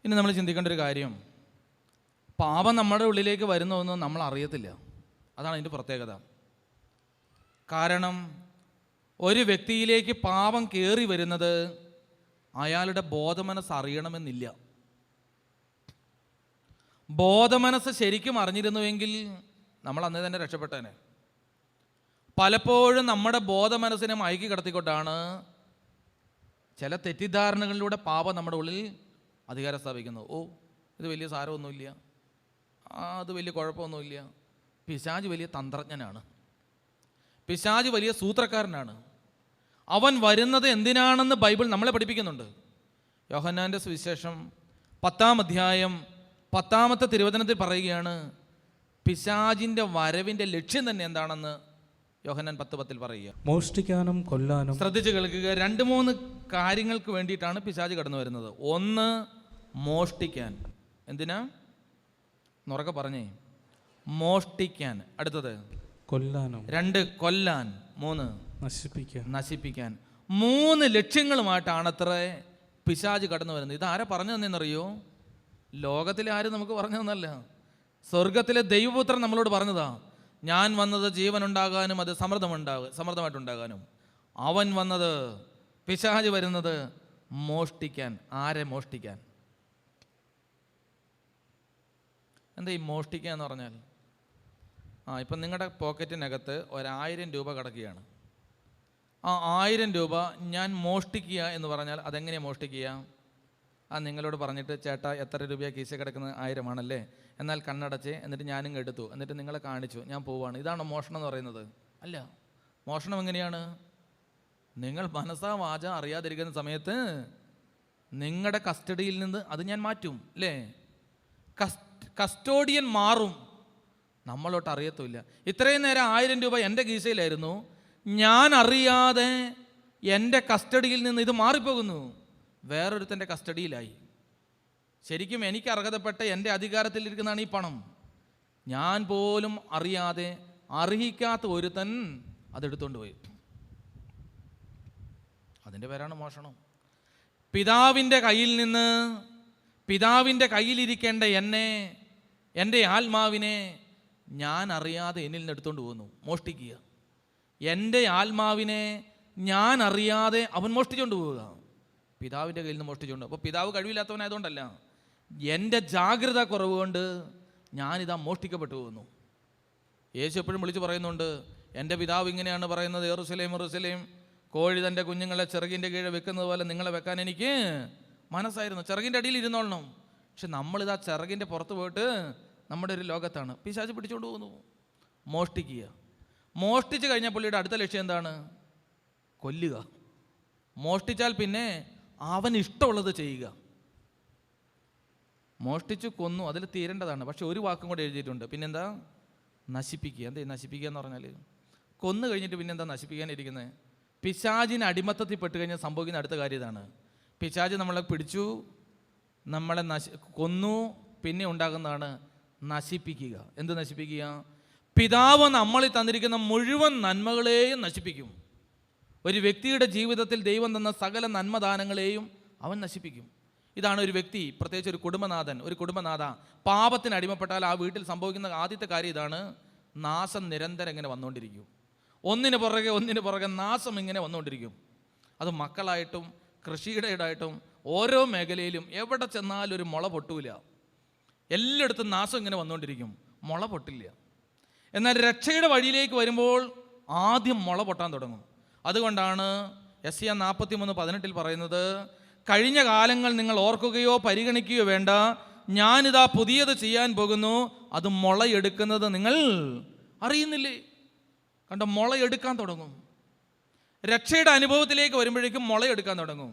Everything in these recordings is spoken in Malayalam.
ഇനി നമ്മൾ ചിന്തിക്കേണ്ട ഒരു കാര്യം, പാപം നമ്മുടെ ഉള്ളിലേക്ക് വരുന്നതൊന്നും നമ്മൾ അറിയത്തില്ല. അതാണ് അതിൻ്റെ പ്രത്യേകത. കാരണം ഒരു വ്യക്തിയിലേക്ക് പാപം കയറി വരുന്നത് അയാളുടെ ബോധമനസ്സ് അറിയണമെന്നില്ല. ബോധമനസ്സ് ശരിക്കും അറിഞ്ഞിരുന്നുവെങ്കിൽ നമ്മൾ അന്നേ തന്നെ രക്ഷപ്പെട്ടേനെ. പലപ്പോഴും നമ്മുടെ ബോധമനസ്സിനെ മയക്കി കിടത്തിക്കൊണ്ടാണ് ചില തെറ്റിദ്ധാരണകളിലൂടെ പാപം നമ്മുടെ ഉള്ളിൽ അധികാരം സ്ഥാപിക്കുന്നത്. ഓ, ഇത് വലിയ സാരമൊന്നുമില്ല, അത് വലിയ കുഴപ്പമൊന്നുമില്ല. പിശാച് വലിയ തന്ത്രജ്ഞനാണ്, പിശാച് വലിയ സൂത്രക്കാരനാണ്. അവൻ വരുന്നത് എന്തിനാണെന്ന് ബൈബിൾ നമ്മളെ പഠിപ്പിക്കുന്നുണ്ട്. യോഹന്നാൻ്റെ സുവിശേഷം 10-ാം അധ്യായം 10-ാമത്തെ തിരുവചനത്തിൽ പറയുകയാണ്, പിശാചിൻ്റെ വരവിൻ്റെ ലക്ഷ്യം തന്നെ എന്താണെന്ന് യോഹന്നാൻ 10:10 പറയുക. മോഷ്ടിക്കാനും കൊല്ലാനും. ശ്രദ്ധിച്ച് കേൾക്കുക, 2-3 കാര്യങ്ങൾക്ക് വേണ്ടിയിട്ടാണ് പിശാച് കടന്നു വരുന്നത്. ഒന്ന്, മോഷ്ടിക്കാൻ. എന്തിനാ? നുറക്കെ പറഞ്ഞേ. മോഷ്ടിക്കാൻ. അടുത്തത് കൊല്ലാനും. 2, കൊല്ലാൻ. 3, നശിപ്പിക്കാൻ. 3 ലക്ഷ്യങ്ങളുമായിട്ടാണത്രേ പിശാച് കടന്നു വരുന്നത്. ഇതാരാ പറഞ്ഞു തന്നെന്നറിയോ? ലോകത്തിലെ ആരും നമുക്ക് പറഞ്ഞു തന്നല്ല, സ്വർഗത്തിലെ ദൈവപുത്രൻ നമ്മളോട് പറഞ്ഞതാ. ഞാൻ വന്നത് ജീവനുണ്ടാകാനും അത് സമൃദ്ധമായിട്ടുണ്ടാകാനും. അവൻ വന്നത്, പിശാച് വരുന്നത് മോഷ്ടിക്കാൻ. ആരെ മോഷ്ടിക്കാൻ? എന്താ ഈ മോഷ്ടിക്കുക എന്ന് പറഞ്ഞാൽ? ഇപ്പം നിങ്ങളുടെ പോക്കറ്റിനകത്ത് 1000 രൂപ കിടക്കുകയാണ്. ആ 1000 രൂപ ഞാൻ മോഷ്ടിക്കുക എന്ന് പറഞ്ഞാൽ അതെങ്ങനെയാണ് മോഷ്ടിക്കുക? നിങ്ങളോട് പറഞ്ഞിട്ട്, ചേട്ടാ എത്ര രൂപയാണ് കീശ കിടക്കുന്നത്? 1000 ആണല്ലേ, എന്നാൽ കണ്ണടച്ച്, എന്നിട്ട് ഞാനും എടുത്തു, എന്നിട്ട് നിങ്ങളെ കാണിച്ചു, ഞാൻ പോവാണ്. ഇതാണോ മോഷണം എന്ന് പറയുന്നത്? അല്ല. മോഷണം എങ്ങനെയാണ്? നിങ്ങൾ മനസ്സാ വാച അറിയാതിരിക്കുന്ന സമയത്ത് നിങ്ങളുടെ കസ്റ്റഡിയിൽ നിന്ന് അത് ഞാൻ മാറ്റും, അല്ലേ? കസ്റ്റോഡിയൻ മാറും, നമ്മളോട്ട് അറിയത്തുമില്ല. ഇത്രയും നേരം 1000 രൂപ എൻ്റെ കീശയിലായിരുന്നു, ഞാൻ അറിയാതെ എൻ്റെ കസ്റ്റഡിയിൽ നിന്ന് ഇത് മാറിപ്പോകുന്നു, വേറൊരുത്തൻ്റെ കസ്റ്റഡിയിലായി. ശരിക്കും എനിക്ക് അർഹതപ്പെട്ട എൻ്റെ അധികാരത്തിലിരിക്കുന്നതാണ് ഈ പണം. ഞാൻ പോലും അറിയാതെ അർഹിക്കാത്ത ഒരുത്തൻ അതെടുത്തുകൊണ്ട് പോയി. അതിൻ്റെ പേരാണ് മോഷണം. പിതാവിൻ്റെ കയ്യിൽ നിന്ന്, പിതാവിൻ്റെ കയ്യിലിരിക്കേണ്ട എന്നെ, എൻ്റെ ആത്മാവിനെ ഞാൻ അറിയാതെ എന്നിൽ നിന്ന് എടുത്തുകൊണ്ട് പോകുന്നു. മോഷ്ടിക്കുക. എൻ്റെ ആത്മാവിനെ ഞാൻ അറിയാതെ അവൻ മോഷ്ടിച്ചുകൊണ്ട് പോവുക, പിതാവിൻ്റെ കയ്യിൽ നിന്ന് മോഷ്ടിച്ചുകൊണ്ട്. അപ്പോൾ പിതാവ് കഴിവില്ലാത്തവനായതുകൊണ്ടല്ല, എൻ്റെ ജാഗ്രത കുറവ് കൊണ്ട് ഞാനിതാ മോഷ്ടിക്കപ്പെട്ടു പോകുന്നു. യേശു എപ്പോഴും വിളിച്ച് പറയുന്നുണ്ട്, എൻ്റെ പിതാവ് ഇങ്ങനെയാണ് പറയുന്നത്, യെറുശലേം കോഴി തൻ്റെ കുഞ്ഞുങ്ങളെ ചിറകിൻ്റെ കീഴെ വെക്കുന്നത് പോലെ നിങ്ങളെ വെക്കാൻ എനിക്ക് മനസ്സായിരുന്നു. ചിറകിൻ്റെ അടിയിൽ ഇരുന്നോളണം. പക്ഷെ നമ്മളിതാ ചിറകിൻ്റെ പുറത്ത് പോയിട്ട് നമ്മുടെ ഒരു ലോകത്താണ്. പിശാച് പിടിച്ചുകൊണ്ട് പോകുന്നു. മോഷ്ടിക്കുക. മോഷ്ടിച്ച് കഴിഞ്ഞാൽ പുള്ളിയുടെ അടുത്ത ലക്ഷ്യം എന്താണ്? കൊല്ലുക. മോഷ്ടിച്ചാൽ പിന്നെ അവൻ ഇഷ്ടമുള്ളത് ചെയ്യുക. മോഷ്ടിച്ചു കൊന്നു, അതിൽ തീരേണ്ടതാണ്. പക്ഷെ ഒരു വാക്കും കൂടെ എഴുതിയിട്ടുണ്ട്, പിന്നെന്താ? നശിപ്പിക്കുക. എന്തേ നശിപ്പിക്കുക എന്ന് പറഞ്ഞാൽ? കൊന്നു കഴിഞ്ഞിട്ട് പിന്നെന്താ നശിപ്പിക്കാനിരിക്കുന്നത്? പിശാചിന് അടിമത്തത്തിൽ പെട്ട് കഴിഞ്ഞാൽ സംഭവിക്കുന്ന അടുത്ത കാര്യം ഇതാണ്. പിശാച് നമ്മളെ പിടിച്ചു, നമ്മളെ കൊന്നു, പിന്നെ ഉണ്ടാകുന്നതാണ് നശിപ്പിക്കുക. എന്ത് നശിപ്പിക്കുക? പിതാവ് നമ്മളിൽ തന്നിരിക്കുന്ന മുഴുവൻ നന്മകളെയും നശിപ്പിക്കും. ഒരു വ്യക്തിയുടെ ജീവിതത്തിൽ ദൈവം തന്ന സകല നന്മദാനങ്ങളെയും അവൻ നശിപ്പിക്കും. ഇതാണ് ഒരു വ്യക്തി, പ്രത്യേകിച്ച് ഒരു കുടുംബനാഥ പാപത്തിന് അടിമപ്പെട്ടാൽ ആ വീട്ടിൽ സംഭവിക്കുന്ന ആദ്യത്തെ കാര്യം ഇതാണ്. നാശം നിരന്തരം ഇങ്ങനെ വന്നുകൊണ്ടിരിക്കും. ഒന്നിന് പുറകെ നാശം ഇങ്ങനെ വന്നുകൊണ്ടിരിക്കും. അത് മക്കളായിട്ടും കൃഷിയുടെ ഇടായിട്ടും ഓരോ മേഖലയിലും എവിടെ ചെന്നാലും ഒരു മുള പൊട്ടൂല. എല്ലായിടത്തും നാശം ഇങ്ങനെ വന്നുകൊണ്ടിരിക്കും, മുള പൊട്ടില്ല. എന്നാൽ രക്ഷയുടെ വഴിയിലേക്ക് വരുമ്പോൾ ആദ്യം മുള പൊട്ടാൻ തുടങ്ങും. അതുകൊണ്ടാണ് യെശയ്യാ 43:18 പറയുന്നത്, കഴിഞ്ഞ കാലങ്ങൾ നിങ്ങൾ ഓർക്കുകയോ പരിഗണിക്കുകയോ വേണ്ട, ഞാനിതാ പുതിയത് ചെയ്യാൻ പോകുന്നു, അത് മുളയെടുക്കുന്നത് നിങ്ങൾ അറിയുന്നില്ലേ? കണ്ടോ, മുളയെടുക്കാൻ തുടങ്ങും. രക്ഷയുടെ അനുഭവത്തിലേക്ക് വരുമ്പോഴേക്കും മുളയെടുക്കാൻ തുടങ്ങും.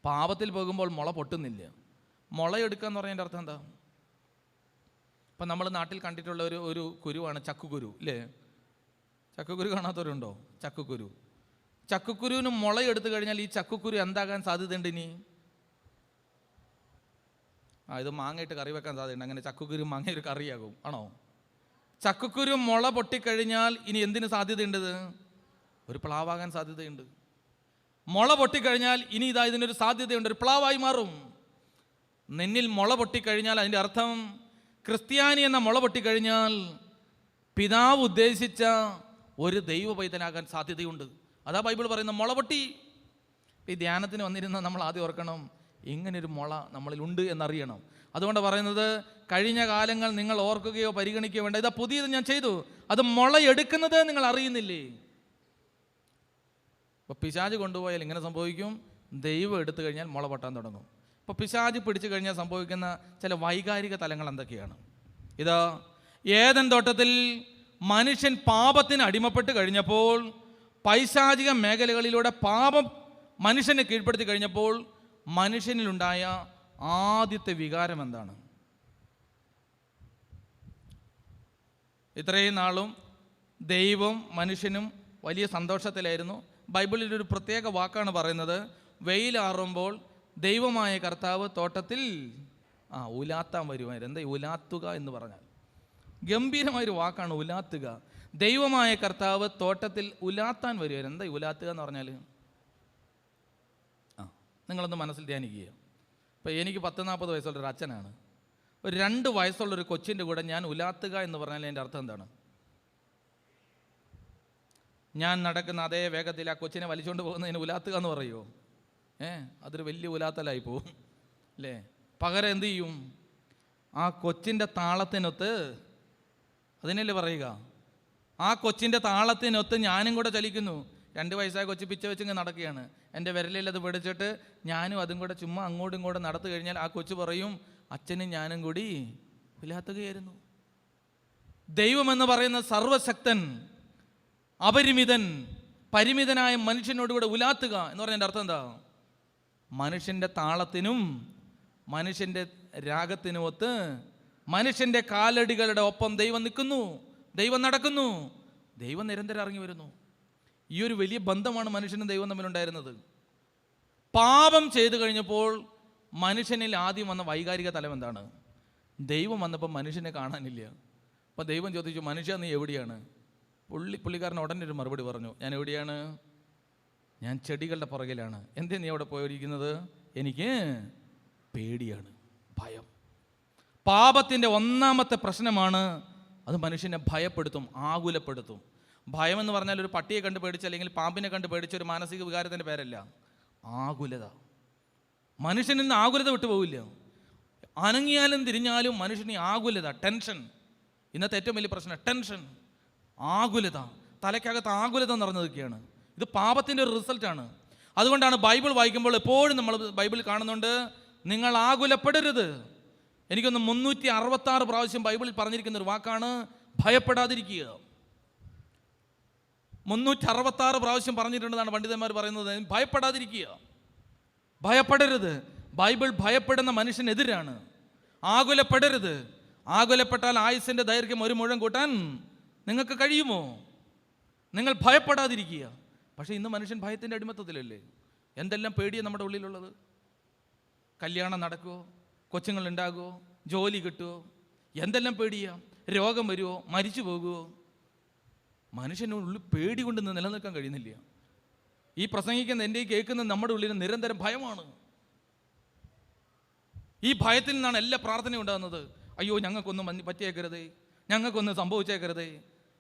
പാപത്തിൽ പോകുമ്പോൾ മുള പൊട്ടുന്നില്ല. മുളയെടുക്കുക എന്ന് പറഞ്ഞതിൻ്റെ അർത്ഥം എന്താ? ഇപ്പം നമ്മൾ നാട്ടിൽ കണ്ടിട്ടുള്ള ഒരു കുരുവാണ് ചക്കുകുരു, ഇല്ലേ? ചക്കുകുരു കാണാത്തവരുണ്ടോ? ചക്കുകുരുവിന് മുളയെടുത്തു കഴിഞ്ഞാൽ ഈ ചക്കുകുരു എന്താകാൻ സാധ്യതയുണ്ട്? ഇനി ഇത് മാങ്ങയിട്ട് കറി വെക്കാൻ സാധ്യതയുണ്ട്. അങ്ങനെ ചക്കുകുരു മാങ്ങ ഒരു കറിയാകും, ആണോ? ചക്കുകുരു മുള പൊട്ടിക്കഴിഞ്ഞാൽ ഇനി എന്തിന് സാധ്യതയുണ്ട്? ഒരു പ്ലാവാകാൻ സാധ്യതയുണ്ട്. മുള പൊട്ടിക്കഴിഞ്ഞാൽ ഇനി ഇതിനൊരു സാധ്യതയുണ്ട്, ഒരു പ്ലാവായി മാറും. നിന്നിൽ മുള പൊട്ടിക്കഴിഞ്ഞാൽ അതിൻ്റെ അർത്ഥം ക്രിസ്ത്യാനി എന്ന മുള പൊട്ടിക്കഴിഞ്ഞാൽ പിതാവ് ഉദ്ദേശിച്ച ഒരു ദൈവ പൈതനാകാൻ സാധ്യതയുണ്ട്. അതാ ബൈബിൾ പറയുന്ന മുള പൊട്ടി. ഈ ധ്യാനത്തിന് വന്നിരുന്ന നമ്മൾ ആദ്യം ഓർക്കണം, ഇങ്ങനൊരു മുള നമ്മളിലുണ്ട് എന്നറിയണം. അതുകൊണ്ട് പറയുന്നത്, കഴിഞ്ഞ കാലങ്ങൾ നിങ്ങൾ ഓർക്കുകയോ പരിഗണിക്കുകയോ വേണ്ട, ഇതാ പുതിയത് ഞാൻ ചെയ്തു, അത് മുളയെടുക്കുന്നത് നിങ്ങൾ അറിയുന്നില്ലേ? അപ്പോൾ പിശാച് കൊണ്ടുപോയാൽ ഇങ്ങനെ സംഭവിക്കും, ദൈവം എടുത്തു കഴിഞ്ഞാൽ മുള പൊട്ടാൻ തുടങ്ങും. അപ്പോൾ പിശാച് പിടിച്ചു കഴിഞ്ഞാൽ സംഭവിക്കുന്ന ചില വൈകാരിക തലങ്ങൾ എന്തൊക്കെയാണ്? ഇതാ, ഏദൻ തോട്ടത്തിൽ മനുഷ്യൻ പാപത്തിന് അടിമപ്പെട്ട് കഴിഞ്ഞപ്പോൾ, പൈശാചിക മേഖലകളിലൂടെ പാപം മനുഷ്യനെ കീഴ്പ്പെടുത്തി കഴിഞ്ഞപ്പോൾ മനുഷ്യനിലുണ്ടായ ആദ്യത്തെ വികാരം എന്താണ്? ഇത്രയും നാളും ദൈവം മനുഷ്യനും വലിയ സന്തോഷത്തിലായിരുന്നു. ബൈബിളിൽ ഒരു പ്രത്യേക വാക്കാണ് പറയുന്നത്, വെയിലാറുമ്പോൾ ദൈവമായ കർത്താവ് തോട്ടത്തിൽ ഉലാത്താൻ വരുമായിരുന്നു. എന്താ ഉലാത്തുക എന്ന് പറഞ്ഞാൽ? ഗംഭീരമായൊരു വാക്കാണ് ഉലാത്തുക. ദൈവമായ കർത്താവ് തോട്ടത്തിൽ ഉലാത്താൻ വരുമായിരുന്നു. എന്താ ഉലാത്തുക എന്ന് പറഞ്ഞാൽ? നിങ്ങളൊന്ന് മനസ്സിൽ ധ്യാനിക്കുക. ഇപ്പോൾ എനിക്ക് 40 വയസ്സുള്ളൊരു അച്ഛനാണ്. ഒരു 2 വയസ്സുള്ളൊരു കൊച്ചിൻ്റെ കൂടെ ഞാൻ ഉലാത്തുക എന്ന് പറഞ്ഞാൽ എൻ്റെ അർത്ഥം എന്താണ്? ഞാൻ നടക്കുന്ന അതേ വേഗത്തിൽ ആ കൊച്ചിനെ വലിച്ചുകൊണ്ട് പോകുന്നതിന് ഉലാത്തുക എന്ന് പറയുമോ? അതൊരു വലിയ ഉലാത്തലായി പോവും അല്ലേ? പകരം എന്തു ചെയ്യും? ആ കൊച്ചിൻ്റെ താളത്തിനൊത്ത്, അതിനല്ലേ പറയുക, ആ കൊച്ചിൻ്റെ താളത്തിനൊത്ത് ഞാനും കൂടെ ചലിക്കുന്നു. 2 വയസ്സായ കൊച്ചു പിച്ച വെച്ചിങ്ങ് നടക്കുകയാണ്. എൻ്റെ വിരലിൽ അത് പിടിച്ചിട്ട് ഞാനും അതും കൂടെ ചുമ്മാ അങ്ങോട്ടും ഇങ്ങോട്ടും നടത്തു കഴിഞ്ഞാൽ ആ കൊച്ചു പറയും, അച്ഛനും ഞാനും കൂടി ഉലാത്തുകയായിരുന്നു. ദൈവമെന്ന് പറയുന്ന സർവശക്തൻ, അപരിമിതൻ, പരിമിതനായ മനുഷ്യനോടുകൂടെ ഉലാത്തുക എന്ന് പറഞ്ഞതിൻ്റെ അർത്ഥം എന്താ? മനുഷ്യൻ്റെ താളത്തിനും മനുഷ്യൻ്റെ രാഗത്തിനുമൊത്ത് മനുഷ്യൻ്റെ കാലടികളുടെ ഒപ്പം ദൈവം നിൽക്കുന്നു, ദൈവം നടക്കുന്നു, ദൈവം നിരന്തരം ഇറങ്ങി വരുന്നു. ഈ ഒരു വലിയ ബന്ധമാണ് മനുഷ്യനും ദൈവം തമ്മിലുണ്ടായിരുന്നത്. പാപം ചെയ്തു കഴിഞ്ഞപ്പോൾ മനുഷ്യനിൽ ആദ്യം വന്ന വൈകാരിക തലം എന്താണ്? ദൈവം വന്നപ്പോൾ മനുഷ്യനെ കാണാനില്ല. അപ്പോൾ ദൈവം ചോദിച്ചു, മനുഷ്യ നീ എവിടെയാണ്? പുള്ളിക്കാരൻ ഉടനെ ഒരു മറുപടി പറഞ്ഞു, ഞാൻ എവിടെയാണ്? ഞാൻ ചെടികളുടെ പുറകിലാണ്. എന്തേ നീ അവിടെ പോയിരിക്കുന്നത്? എനിക്ക് പേടിയാണ്, ഭയം. പാപത്തിൻ്റെ ഒന്നാമത്തെ പ്രശ്നമാണ്, അത് മനുഷ്യനെ ഭയപ്പെടുത്തും, ആകുലപ്പെടുത്തും. ഭയം എന്ന് പറഞ്ഞാൽ ഒരു പട്ടിയെ കണ്ട് പേടിച്ച് അല്ലെങ്കിൽ പാമ്പിനെ കണ്ട് പേടിച്ച ഒരു മാനസിക വികാരത്തിൻ്റെ പേരല്ല, ആകുലത. മനുഷ്യനിൽ നിന്ന് ആകുലത വിട്ടുപോകില്ല. അനങ്ങിയാലും തിരിഞ്ഞാലും മനുഷ്യന് ആകുലത, ടെൻഷൻ. ഇന്നത്തെ ഏറ്റവും വലിയ പ്രശ്നം ടെൻഷൻ, ആകുലത. തലയ്ക്കകത്ത് ആകുലത നിറഞ്ഞു നിൽക്കുകയാണ്. ഇത് പാപത്തിൻ്റെ ഒരു റിസൾട്ടാണ്. അതുകൊണ്ടാണ് ബൈബിൾ വായിക്കുമ്പോൾ എപ്പോഴും നമ്മൾ ബൈബിൾ കാണുന്നുണ്ട്, നിങ്ങൾ ആകുലപ്പെടരുത്. എനിക്കൊന്ന് 366 പ്രാവശ്യം ബൈബിളിൽ പറഞ്ഞിരിക്കുന്ന ഒരു വാക്കാണ് ഭയപ്പെടാതിരിക്കുക. 366 പ്രാവശ്യം പറഞ്ഞിട്ടുണ്ടെന്നാണ് പണ്ഡിതന്മാർ പറയുന്നത്. ഭയപ്പെടാതിരിക്കുക, ഭയപ്പെടരുത്. ബൈബിൾ ഭയപ്പെടുന്ന മനുഷ്യനെതിരാണ്. ആകുലപ്പെടരുത്. ആകുലപ്പെട്ടാൽ ആയുസിൻ്റെ ദൈർഘ്യം 1 മുഴം കൂട്ടാൻ നിങ്ങൾക്ക് കഴിയുമോ? നിങ്ങൾ ഭയപ്പെടാതിരിക്കുക. പക്ഷേ ഇന്ന് മനുഷ്യൻ ഭയത്തിൻ്റെ അടിമത്തത്തിലല്ലേ? എന്തെല്ലാം പേടിയാണ് നമ്മുടെ ഉള്ളിലുള്ളത്. കല്യാണം നടക്കുമോ, കൊച്ചുങ്ങളുണ്ടാകുമോ, ജോലി കിട്ടുമോ, എന്തെല്ലാം പേടിയാ. രോഗം വരുമോ, മരിച്ചു പോകുമോ. മനുഷ്യനുള്ളിൽ പേടി കൊണ്ട് നിലനിൽക്കാൻ കഴിയുന്നില്ല. ഈ പ്രസംഗിക്കുന്ന എൻ്റെ കേൾക്കുന്ന നമ്മുടെ ഉള്ളിൽ നിരന്തരം ഭയമാണ്. ഈ ഭയത്തിൽ നിന്നാണ് എല്ലാ പ്രാർത്ഥനയും ഉണ്ടാകുന്നത്. അയ്യോ ഞങ്ങൾക്കൊന്നും പറ്റിയേക്കരുതേ, ഞങ്ങൾക്കൊന്നും സംഭവിച്ചേക്കരുതേ.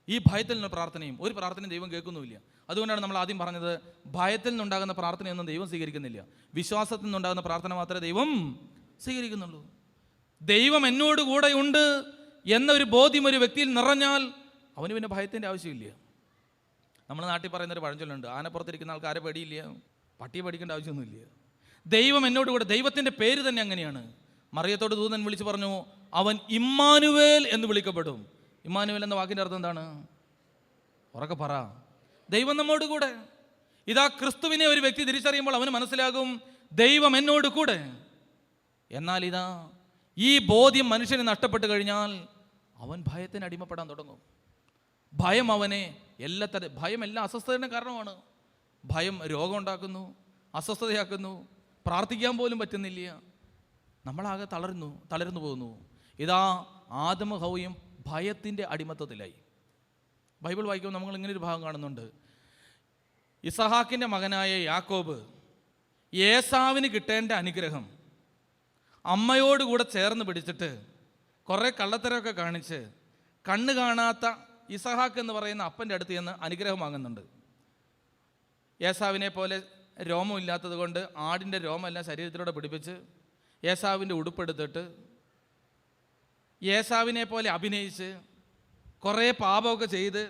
ഈ ഭയത്തിൽ നിന്ന് പ്രാർത്ഥനയും ഒരു പ്രാർത്ഥനയും ദൈവം കേൾക്കുന്നുമില്ല. അതുകൊണ്ടാണ് നമ്മൾ ആദ്യം പറഞ്ഞത്, ഭയത്തിൽ നിന്നുണ്ടാകുന്ന പ്രാർത്ഥനയൊന്നും ദൈവം സ്വീകരിക്കുന്നില്ല. വിശ്വാസത്തിൽ നിന്നുണ്ടാകുന്ന പ്രാർത്ഥന മാത്രമേ ദൈവം സ്വീകരിക്കുന്നുള്ളൂ. ദൈവം എന്നോട് കൂടെ ഉണ്ട് എന്നൊരു ബോധ്യം ഒരു വ്യക്തിയിൽ നിറഞ്ഞാൽ അവന് പിന്നെ ഭയത്തിൻ്റെ ആവശ്യമില്ല. നമ്മുടെ നാട്ടിൽ പറയുന്നൊരു പഴഞ്ചൊല്ലുണ്ട്, ആനപ്പുറത്തിരിക്കുന്ന ആൾക്കാരെ പേടിയില്ല, പട്ടിയെ പേടിക്കേണ്ട ആവശ്യമൊന്നുമില്ല. ദൈവം എന്നോട് കൂടെ. ദൈവത്തിൻ്റെ പേര് തന്നെ അങ്ങനെയാണ്. മറിയത്തോട് ദൂതൻ വിളിച്ച് പറഞ്ഞു, അവൻ ഇമ്മാനുവേൽ എന്ന് വിളിക്കപ്പെടും. ഇമ്മാനുവേൽ എന്ന വാക്കിൻ്റെ അർത്ഥം എന്താണ്? ഉറക്കെ പറ. ദൈവം നമ്മോട് കൂടെ. ഇതാ ക്രിസ്തുവിനെ ഒരു വ്യക്തി തിരിച്ചറിയുമ്പോൾ അവന് മനസ്സിലാകും, ദൈവം എന്നോട് കൂടെ. എന്നാൽ ഇതാ ഈ ബോധ്യം മനുഷ്യന് നഷ്ടപ്പെട്ട് കഴിഞ്ഞാൽ അവൻ ഭയത്തിന് അടിമപ്പെടാൻ തുടങ്ങും. ഭയം അവനെ ഭയം എല്ലാ അസ്വസ്ഥതയുടെ കാരണമാണ്. ഭയം രോഗം ഉണ്ടാക്കുന്നു, അസ്വസ്ഥതയാക്കുന്നു, പ്രാർത്ഥിക്കാൻ പോലും പറ്റുന്നില്ല. നമ്മളാകെ തളർന്നു പോകുന്നു. ഇതാ ആദമും ഹവ്വയും ഭയത്തിൻ്റെ അടിമത്തത്തിലായി. ബൈബിൾ വായിക്കുമ്പോൾ നമ്മൾ ഇങ്ങനെ ഒരു ഭാഗം കാണുന്നുണ്ട്. ഇസഹാക്കിൻ്റെ മകനായ യാക്കോബ് ഏസാവിന് കിട്ടേണ്ട അനുഗ്രഹം അമ്മയോടുകൂടെ ചേർന്ന് പിടിച്ചിട്ട് കുറേ കള്ളത്തരമൊക്കെ കാണിച്ച് കണ്ണ് കാണാത്ത ഇസഹാക്ക് എന്ന് പറയുന്ന അപ്പൻ്റെ അടുത്ത് ചെന്ന് അനുഗ്രഹം വാങ്ങുന്നുണ്ട്. ഏസാവിനെ പോലെ രോമമില്ലാത്തത് കൊണ്ട് ആടിൻ്റെ രോമെല്ലാം ശരീരത്തിലൂടെ പിടിപ്പിച്ച് ഏസാവിൻ്റെ ഉടുപ്പെടുത്തിട്ട് ഏസാവിനെ പോലെ അഭിനയിച്ച് കുറേ പാപമൊക്കെ ചെയ്ത്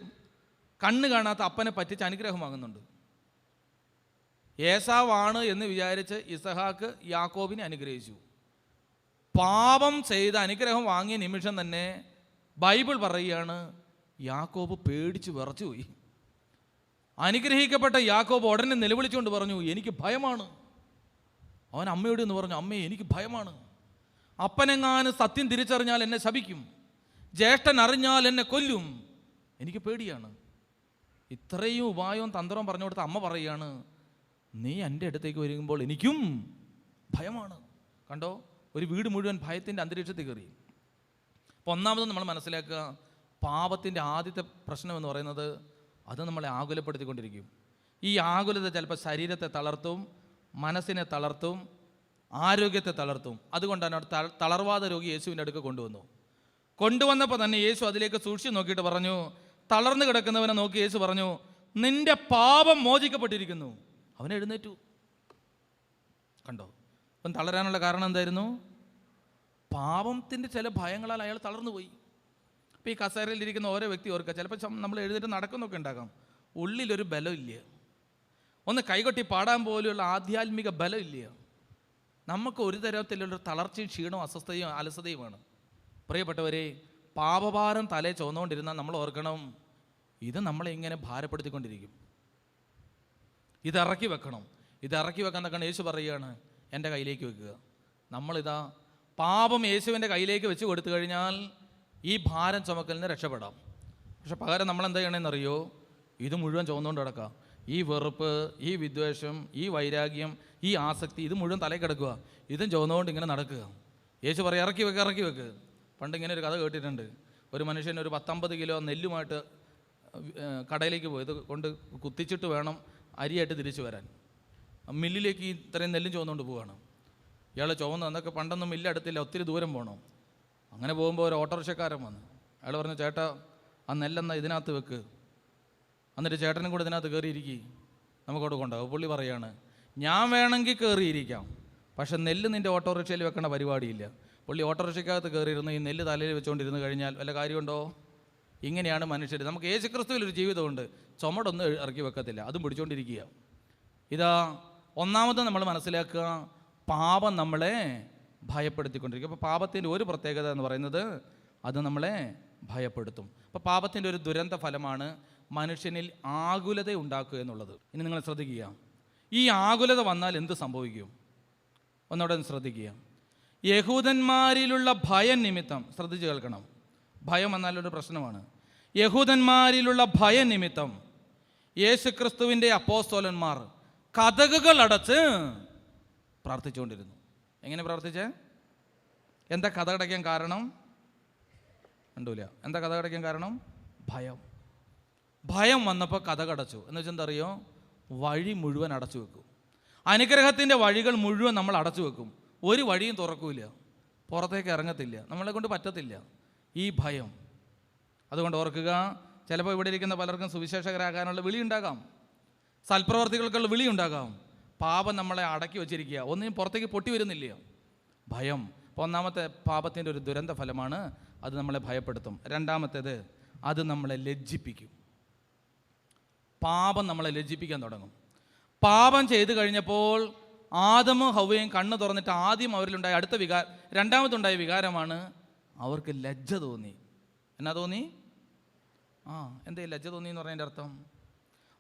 കണ്ണ് കാണാത്ത അപ്പനെ പറ്റിച്ച് അനുഗ്രഹം വാങ്ങുന്നുണ്ട്. ഏസാവാണ് എന്ന് വിചാരിച്ച് ഇസഹാക്ക് യാക്കോബിനെ അനുഗ്രഹിച്ചു. പാപം ചെയ്ത് അനുഗ്രഹം വാങ്ങിയ നിമിഷം തന്നെ ബൈബിൾ പറയുകയാണ്, യാക്കോബ് പേടിച്ച് വിറച്ചുപോയി. അനുഗ്രഹിക്കപ്പെട്ട യാക്കോബ് ഉടനെ നിലവിളിച്ചുകൊണ്ട് പറഞ്ഞു, എനിക്ക് ഭയമാണ്. അവൻ അമ്മയോട് എന്ന് പറഞ്ഞു, അമ്മേ എനിക്ക് ഭയമാണ്. അപ്പനെങ്ങാനും സത്യം തിരിച്ചറിഞ്ഞാൽ എന്നെ ശപിക്കും, ജ്യേഷ്ഠൻ അറിഞ്ഞാൽ എന്നെ കൊല്ലും, എനിക്ക് പേടിയാണ്. ഇത്രയും ഉപായവും തന്ത്രവും പറഞ്ഞു കൊടുത്ത അമ്മ പറയുകയാണ്, നീ എൻ്റെ അടുത്തേക്ക് വരുമ്പോൾ എനിക്കും ഭയമാണ്. കണ്ടോ, ഒരു വീട് മുഴുവൻ ഭയത്തിൻ്റെ അന്തരീക്ഷത്തിൽ കയറി. അപ്പോൾ ഒന്നാമത് നമ്മൾ മനസ്സിലാക്കുക, പാപത്തിൻ്റെ ആദ്യത്തെ പ്രശ്നം എന്ന് പറയുന്നത് അത് നമ്മളെ ആകുലപ്പെടുത്തിക്കൊണ്ടിരിക്കും. ഈ ആകുലത ചിലപ്പോൾ ശരീരത്തെ തളർത്തും, മനസ്സിനെ തളർത്തും, ആരോഗ്യത്തെ തളർത്തും. അതുകൊണ്ടാണ് തളർവാദ രോഗി യേശുവിൻ്റെ അടുക്ക് കൊണ്ടുവന്നപ്പോൾ തന്നെ യേശു അതിലേക്ക് സൂക്ഷിച്ച് നോക്കിയിട്ട് പറഞ്ഞു, തളർന്നു കിടക്കുന്നവനെ നോക്കി യേശു പറഞ്ഞു, നിന്റെ പാപം മോചിക്കപ്പെട്ടിരിക്കുന്നു. അവൻ എഴുന്നേറ്റു. കണ്ടോ, അവൻ തളരാനുള്ള കാരണം എന്തായിരുന്നു? പാപത്തിൻ്റെ ചില ഭയങ്ങളാൽ അയാൾ തളർന്നു പോയി. ഇപ്പോൾ ഈ കസേരയിലിരിക്കുന്ന ഓരോ വ്യക്തി ഓർക്കുക, ചിലപ്പോൾ നമ്മൾ എഴുന്നേറ്റ് നടക്കുന്നൊക്കെ ഉണ്ടാകാം, ഉള്ളിലൊരു ബലമില്ല, ഒന്ന് കൈകൊട്ടി പാടാൻ പോലെയുള്ള ആധ്യാത്മിക ബലമില്ല. നമുക്ക് ഒരു തരത്തിലുള്ള തളർച്ചയും ക്ഷീണവും അസ്വസ്ഥതയും അലസതയുമാണ്. പ്രിയപ്പെട്ടവരെ, പാപഭാരം തലേ ചുവന്നുകൊണ്ടിരുന്നാൽ നമ്മൾ ഓർക്കണം, ഇത് നമ്മളെ ഇങ്ങനെ ഭാരപ്പെടുത്തിക്കൊണ്ടിരിക്കും. ഇതിറക്കി വെക്കണം. ഇതിറക്കി വെക്കാൻ തക്കണം യേശു പറയുകയാണ്, എൻ്റെ കയ്യിലേക്ക് വെക്കുക. നമ്മളിതാ പാപം യേശുവിൻ്റെ കയ്യിലേക്ക് വെച്ച് കൊടുത്തു കഴിഞ്ഞാൽ ഈ ഭാരം ചുമക്കലിന് രക്ഷപ്പെടാം. പക്ഷെ പകരം നമ്മൾ എന്താ ചെയ്യണമെന്നറിയോ? ഇത് മുഴുവൻ ചുമന്നുകൊണ്ട് കിടക്കുക. ഈ വെറുപ്പ്, ഈ വിദ്വേഷം, ഈ വൈരാഗ്യം, ഈ ആസക്തി, ഇത് മുഴുവൻ തലയിൽ കിടക്കുക. ഇതും ചുമന്നുകൊണ്ട് ഇങ്ങനെ നടക്കുക. യേശു പറയും, ഇറക്കി വെക്ക്. പണ്ട് ഇങ്ങനെ ഒരു കഥ കേട്ടിട്ടുണ്ട്. ഒരു മനുഷ്യൻ ഒരു 50 കിലോ നെല്ലുമായിട്ട് കടയിലേക്ക് പോയി. ഇത് കൊണ്ട് കുത്തിച്ചിട്ട് വേണം അരിയായിട്ട് തിരിച്ചു വരാൻ. മില്ലിലേക്ക് ഇത്രയും നെല്ലും ചുവന്നുകൊണ്ട് പോവുകയാണ്. ഇയാൾ ചുവന്ന് അന്നൊക്കെ പണ്ടൊന്നും മില്ല് അടുത്തില്ല, ഒത്തിരി ദൂരം പോകണം. അങ്ങനെ പോകുമ്പോൾ ഒരു ഓട്ടോറിക്ഷക്കാരൻ വന്നു. അയാൾ പറഞ്ഞു, ചേട്ടാ ആ നെല്ലെന്നാ ഇതിനകത്ത് വെക്ക്, എന്നിട്ട് ചേട്ടനും കൂടെ ഇതിനകത്ത് കയറിയിരിക്കും, നമുക്കവിടെ കൊണ്ടുപോകും. പുള്ളി പറയാണ്, ഞാൻ വേണമെങ്കിൽ കയറിയിരിക്കാം, പക്ഷെ നെല്ല് നിൻ്റെ ഓട്ടോറിക്ഷയിൽ വെക്കേണ്ട പരിപാടിയില്ല. പുള്ളി ഓട്ടോറിക്ഷയ്ക്കകത്ത് കയറിയിരുന്ന് ഈ നെല്ല് തലയിൽ വെച്ചുകൊണ്ടിരുന്ന് കഴിഞ്ഞാൽ വല്ല കാര്യമുണ്ടോ? ഇങ്ങനെയാണ് മനുഷ്യർ. നമുക്ക് യേശുക്രിസ്തുവിലൊരു ജീവിതമുണ്ട്, ചുമടൊന്നും ഇറക്കി വെക്കത്തില്ല, അതും പിടിച്ചുകൊണ്ടിരിക്കുക. ഇതാ ഒന്നാമത് നമ്മൾ മനസ്സിലാക്കുക, പാപം നമ്മളെ ഭയപ്പെടുത്തിക്കൊണ്ടിരിക്കും. അപ്പോൾ പാപത്തിൻ്റെ ഒരു പ്രത്യേകത എന്ന് പറയുന്നത് അത് നമ്മളെ ഭയപ്പെടുത്തും. അപ്പോൾ പാപത്തിൻ്റെ ഒരു ദുരന്ത ഫലമാണ് മനുഷ്യനിൽ ആകുലത ഉണ്ടാക്കുക എന്നുള്ളത്. ഇനി നിങ്ങൾ ശ്രദ്ധിക്കുക, ഈ ആകുലത വന്നാൽ എന്ത് സംഭവിക്കും? ഒന്നോടെ ശ്രദ്ധിക്കുക. യഹൂദന്മാരിലുള്ള ഭയം നിമിത്തം, ശ്രദ്ധിച്ച് കേൾക്കണം, ഭയം വന്നാലൊരു പ്രശ്നമാണ്. യഹൂദന്മാരിലുള്ള ഭയം നിമിത്തം യേശുക്രിസ്തുവിൻ്റെ അപ്പോസ്തലന്മാർ കതകുകൾ അടച്ച് പ്രാർത്ഥിച്ചുകൊണ്ടിരുന്നു. എങ്ങനെ പ്രാർത്ഥിച്ചേ? എന്താ കഥകടയ്ക്കാൻ കാരണം? കണ്ടൂല. എന്താ കഥകടയ്ക്കാൻ കാരണം? ഭയം വന്നപ്പോൾ കഥകടച്ചു. എന്ന് വെച്ചാൽ എന്താ അറിയോ? വഴി മുഴുവൻ അടച്ചു വെക്കും. അനുഗ്രഹത്തിൻ്റെ വഴികൾ മുഴുവൻ നമ്മൾ അടച്ചു വെക്കും. ഒരു വഴിയും തുറക്കൂല, പുറത്തേക്ക് ഇറങ്ങത്തില്ല, നമ്മളെ കൊണ്ട് പറ്റത്തില്ല. ഈ ഭയം. അതുകൊണ്ട് ഓർക്കുക, ചിലപ്പോൾ ഇവിടെ ഇരിക്കുന്ന പലർക്കും സുവിശേഷകരാകാനുള്ള വിളി ഉണ്ടാകാം, സൽപ്രവർത്തികൾക്കുള്ള വിളി ഉണ്ടാകാം. പാപം നമ്മളെ അടക്കി വച്ചിരിക്കുക, ഒന്നും പുറത്തേക്ക് പൊട്ടി വരുന്നില്ല. ഭയം. അപ്പോൾ ഒന്നാമത്തെ പാപത്തിൻ്റെ ഒരു ദുരന്ത ഫലമാണ്, അത് നമ്മളെ ഭയപ്പെടുത്തും. രണ്ടാമത്തേത്, അത് നമ്മളെ ലജ്ജിപ്പിക്കും. പാപം നമ്മളെ ലജ്ജിപ്പിക്കാൻ തുടങ്ങും. പാപം ചെയ്തു കഴിഞ്ഞപ്പോൾ ആദമും ഹവ്വയും കണ്ണ് തുറന്നിട്ട് ആദ്യം അവരിലുണ്ടായ രണ്ടാമതുണ്ടായ വികാരമാണ് അവർക്ക് ലജ്ജ തോന്നി. എന്നാ തോന്നി? എന്തേ ലജ്ജ തോന്നി എന്ന് പറഞ്ഞതിൻ്റെ അർത്ഥം?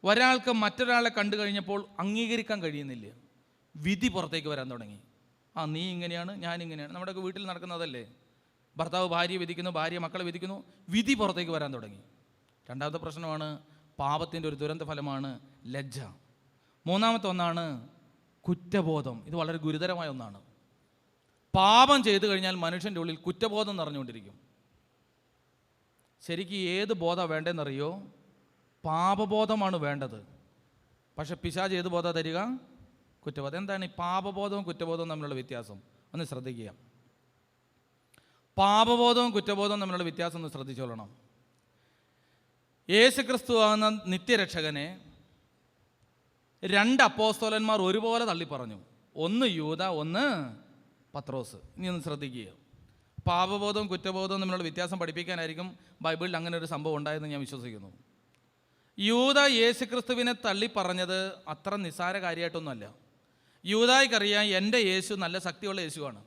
ഒരാൾക്ക് മറ്റൊരാളെ കണ്ടു കഴിഞ്ഞപ്പോൾ അംഗീകരിക്കാൻ കഴിയുന്നില്ല, വിധി പുറത്തേക്ക് വരാൻ തുടങ്ങി. നീ ഇങ്ങനെയാണ്, ഞാൻ ഇങ്ങനെയാണ്. നമ്മുടെയൊക്കെ വീട്ടിൽ നടക്കുന്നതല്ലേ? ഭർത്താവ് ഭാര്യയെ വിധിക്കുന്നു, ഭാര്യ മക്കളെ വിധിക്കുന്നു, വിധി പുറത്തേക്ക് വരാൻ തുടങ്ങി. രണ്ടാമത്തെ പ്രശ്നമാണ്, പാപത്തിൻ്റെ ഒരു ദുരന്ത ഫലമാണ് ലജ്ജ. മൂന്നാമത്തെ ഒന്നാണ് കുറ്റബോധം. ഇത് വളരെ ഗുരുതരമായ ഒന്നാണ്. പാപം ചെയ്തു കഴിഞ്ഞാൽ മനുഷ്യൻ്റെ ഉള്ളിൽ കുറ്റബോധം നിറഞ്ഞുകൊണ്ടിരിക്കും. ശരിക്കും ഏത് ബോധമാണ് വേണ്ടതെന്നറിയോ? പാപബോധമാണ് വേണ്ടത്. പക്ഷെ പിശാച് ഏത് ബോധം തരിക? കുറ്റബോധം. എന്താണ് ഈ പാപബോധവും കുറ്റബോധവും തമ്മിലുള്ള വ്യത്യാസം? ഒന്ന് ശ്രദ്ധിക്കുക. പാപബോധവും കുറ്റബോധവും തമ്മിലുള്ള വ്യത്യാസം ഒന്ന് ശ്രദ്ധിച്ചോളണം. യേശുക്രിസ്തു ആകുന്ന നിത്യരക്ഷകനെ 2 അപ്പോസ്തലന്മാർ ഒരുപോലെ തള്ളിപ്പറഞ്ഞു. ഒന്ന് യൂദ, ഒന്ന് പത്രോസ്. ഇനി ഒന്ന് ശ്രദ്ധിക്കുക. പാപബോധവും കുറ്റബോധവും തമ്മിലുള്ള വ്യത്യാസം പഠിപ്പിക്കാനായിരിക്കും ബൈബിളിൽ അങ്ങനെ ഒരു സംഭവം ഉണ്ടായെന്ന് ഞാൻ വിശ്വസിക്കുന്നു. യൂദ യേശുക്രിസ്തുവിനെ തള്ളിപ്പറഞ്ഞത് അത്ര നിസ്സാര കാര്യമായിട്ടൊന്നുമല്ല. യൂദായ്ക്കറിയാം എൻ്റെ യേശു നല്ല ശക്തിയുള്ള യേശുവാണ്.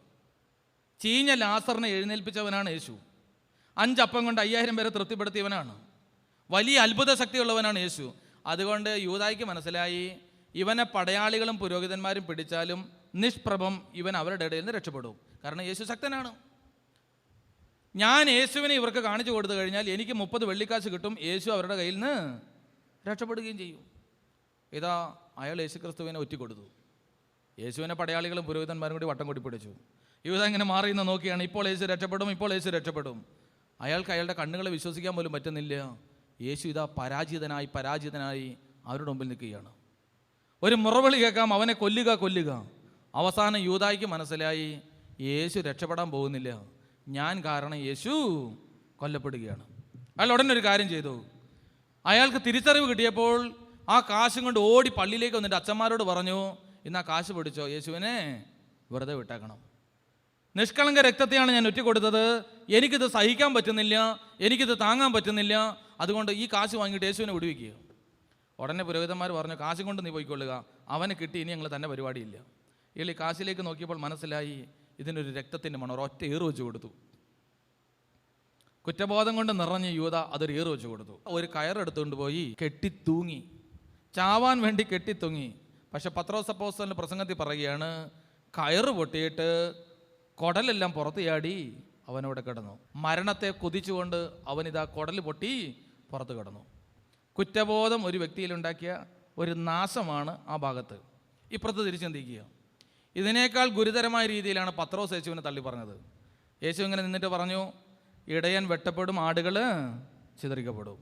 ചീഞ്ഞ ലാസറിനെ എഴുന്നേൽപ്പിച്ചവനാണ് യേശു. 5 അപ്പം കൊണ്ട് 5000 പേരെ തൃപ്തിപ്പെടുത്തിയവനാണ്. വലിയ അത്ഭുത ശക്തിയുള്ളവനാണ് യേശു. അതുകൊണ്ട് യൂദായ്ക്ക് മനസ്സിലായി, ഇവനെ പടയാളികളും പുരോഹിതന്മാരും പിടിച്ചാലും നിഷ്പ്രഭം ഇവൻ അവരുടെ ഇടയിൽ നിന്ന് രക്ഷപ്പെടും. കാരണം യേശു ശക്തനാണ്. ഞാൻ യേശുവിനെ ഇവർക്ക് കാണിച്ചു കൊടുത്തു കഴിഞ്ഞാൽ എനിക്ക് 30 വെള്ളിക്കാശ് കിട്ടും, യേശു അവരുടെ കയ്യിൽ നിന്ന് രക്ഷപ്പെടുകയും ചെയ്യും. ഇതാ അയാൾ യേശുക്രിസ്തുവിനെ ഒറ്റിക്കൊടുത്തു. യേശുവിനെ പടയാളികളും പുരോഹിതന്മാരും കൂടി വട്ടം കൂടി പിടിച്ചു. യൂദ ഇങ്ങനെ മാറിയെന്ന് നോക്കിയാണ്, ഇപ്പോൾ യേശു രക്ഷപ്പെടും, ഇപ്പോൾ യേശു രക്ഷപ്പെടും. അയാൾക്ക് അയാളുടെ കണ്ണുകളെ വിശ്വസിക്കാൻ പോലും പറ്റുന്നില്ല. യേശു ഇതാ പരാജിതനായി അവരുടെ മുമ്പിൽ നിൽക്കുകയാണ്. ഒരു മുറവിളി കേൾക്കാം, അവനെ കൊല്ലുക. അവസാനം യൂദായ്ക്ക് മനസ്സിലായി, യേശു രക്ഷപ്പെടാൻ പോകുന്നില്ല, ഞാൻ കാരണം യേശു കൊല്ലപ്പെടുകയാണ്. അയാൾ ഉടനെ ഒരു കാര്യം ചെയ്തു. അയാൾക്ക് തിരിച്ചറിവ് കിട്ടിയപ്പോൾ ആ കാശും കൊണ്ട് ഓടി പള്ളിയിലേക്ക് വന്നിട്ട് അച്ഛന്മാരോട് പറഞ്ഞു, ഇന്ന് ആ കാശ് പിടിച്ചോ, യേശുവിനെ വെറുതെ വിട്ടേക്കണം. നിഷ്കളങ്ക രക്തത്തെയാണ് ഞാൻ ഒറ്റിക്കൊടുത്തത്, എനിക്കിത് സഹിക്കാൻ പറ്റുന്നില്ല, എനിക്കിത് താങ്ങാൻ പറ്റുന്നില്ല, അതുകൊണ്ട് ഈ കാശ് വാങ്ങിയിട്ട് യേശുവിനെ വിടുവിക്കുക. ഉടനെ പുരോഹിതന്മാർ പറഞ്ഞു, കാശും കൊണ്ട് നീ പോയിക്കൊള്ളുക, അവന് കിട്ടി, ഇനി ഞങ്ങൾ തന്നെ പരിപാടിയില്ല. ഇയാൾ ഈ കാശിലേക്ക് നോക്കിയപ്പോൾ മനസ്സിലായി, ഇതിനൊരു രക്തത്തിൻ്റെ മണം. ഒരൊറ്റ ഏറ് വെച്ച് കൊടുത്തു. കുറ്റബോധം കൊണ്ട് നിറഞ്ഞ യൂദ അതൊരു ഏറ് വെച്ച് കൊടുത്തു. ഒരു കയറെടുത്തുകൊണ്ട് പോയി കെട്ടിത്തൂങ്ങി, ചാവാൻ വേണ്ടി കെട്ടിത്തൂങ്ങി. പക്ഷെ പത്രോസ് അപ്പോസ്തലൻ പ്രസംഗത്തിൽ പറയുകയാണ്, കയറ് പൊട്ടിയിട്ട് കുടലെല്ലാം പുറത്ത് ചാടി അവനവിടെ കിടന്നു. മരണത്തെ കൊതിച്ചുകൊണ്ട് അവനിതാ കുടൽ പൊട്ടി പുറത്ത് കിടന്നു. കുറ്റബോധം ഒരു വ്യക്തിയിലുണ്ടാക്കിയ ഒരു നാശമാണ് ആ ഭാഗത്ത്. ഇപ്പുറത്ത് തിരിച്ചു ചിന്തിക്കുക. ഇതിനേക്കാൾ ഗുരുതരമായ രീതിയിലാണ് പത്രോസ് യേശുവിനെ തള്ളി പറഞ്ഞത്. യേശു ഇങ്ങനെ നിന്നിട്ട് പറഞ്ഞു, ഇടയൻ വെട്ടപ്പെടും, ആടുകൾ ചിതറിക്കപ്പെടും.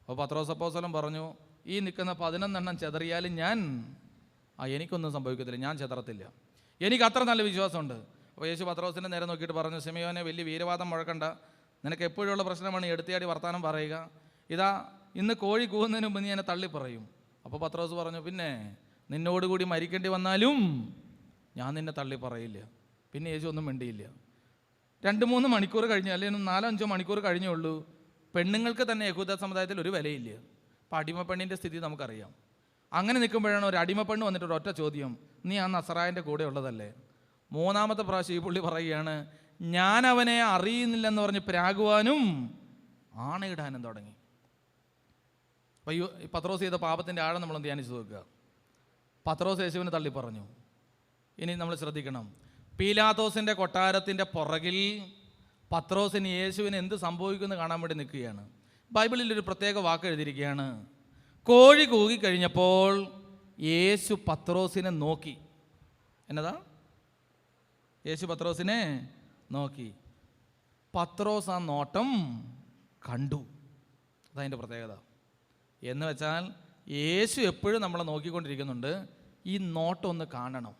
അപ്പോൾ പത്രോസ് അപ്പോസ്തലൻ പറഞ്ഞു, ഈ നിൽക്കുന്ന 11 ചെതറിയാലും എനിക്കൊന്നും സംഭവിക്കത്തില്ല, ഞാൻ ചെതറത്തില്ല, എനിക്ക് അത്ര നല്ല വിശ്വാസമുണ്ട്. അപ്പോൾ യേശു പത്രോസിൻ്റെ നേരെ നോക്കിയിട്ട് പറഞ്ഞു, ശിമയോനെ, വലിയ വീരവാദം മുഴക്കണ്ട, നിനക്ക് എപ്പോഴുള്ള പ്രശ്നമാണ് എടുത്തിയാടി വർത്താനം പറയുക. ഇതാ ഇന്ന് കോഴി കൂവുന്നതിന് മുമ്പ് നീ എന്നെ തള്ളി പറയും. അപ്പോൾ പത്രോസ് പറഞ്ഞു, പിന്നെ നിന്നോടുകൂടി മരിക്കേണ്ടി വന്നാലും ഞാൻ നിന്നെ തള്ളി പറയില്ല. പിന്നെ യേശു ഒന്നും മിണ്ടിയില്ല. 2-3 മണിക്കൂർ കഴിഞ്ഞ്, അല്ലെങ്കിൽ 4-5 മണിക്കൂർ കഴിഞ്ഞേ ഉള്ളൂ. പെണ്ണുങ്ങൾക്ക് തന്നെ യഹൂദ സമുദായത്തിൽ ഒരു വിലയില്ല. അപ്പം അടിമപ്പെണ്ണിൻ്റെ സ്ഥിതി നമുക്കറിയാം. അങ്ങനെ നിൽക്കുമ്പോഴാണ് ഒരു അടിമപ്പെണ്ണ് വന്നിട്ട് ഒരൊറ്റ ചോദ്യം, നീ ആ നസറായൻ്റെ കൂടെ ഉള്ളതല്ലേ? 3-ാമത്തെ പ്രാവശ്യം ഈ പുള്ളി പറയുകയാണ്, ഞാൻ അവനെ അറിയുന്നില്ലെന്ന് പറഞ്ഞ് പ്രാകുവാനും ആണയിടാനും തുടങ്ങി. അപ്പോൾ ഈ പത്രോസ് ചെയ്ത പാപത്തിൻ്റെ ആഴം നമ്മളൊന്ന് ധ്യാനിച്ചു നോക്കുക. പത്രോസ് യേശുവിനെ തള്ളി പറഞ്ഞു. ഇനി നമ്മൾ ശ്രദ്ധിക്കണം, പീലാത്തോസിൻ്റെ കൊട്ടാരത്തിൻ്റെ പുറകിൽ പത്രോസിന് യേശുവിന് എന്ത് സംഭവിക്കുമെന്ന് കാണാൻ വേണ്ടി നിൽക്കുകയാണ്. ബൈബിളിൽ ഒരു പ്രത്യേക വാക്ക് എഴുതിയിരിക്കുകയാണ്, കോഴി കൂകിക്കഴിഞ്ഞപ്പോൾ യേശു പത്രോസിനെ നോക്കി. എന്നതാ? യേശു പത്രോസിനെ നോക്കി. പത്രോസ് ആ നോട്ടം കണ്ടു. അതതിൻ്റെ പ്രത്യേകത. എന്ന് വെച്ചാൽ യേശു എപ്പോഴും നമ്മളെ നോക്കിക്കൊണ്ടിരിക്കുന്നുണ്ട്. ഈ നോട്ടം ഒന്ന് കാണണം.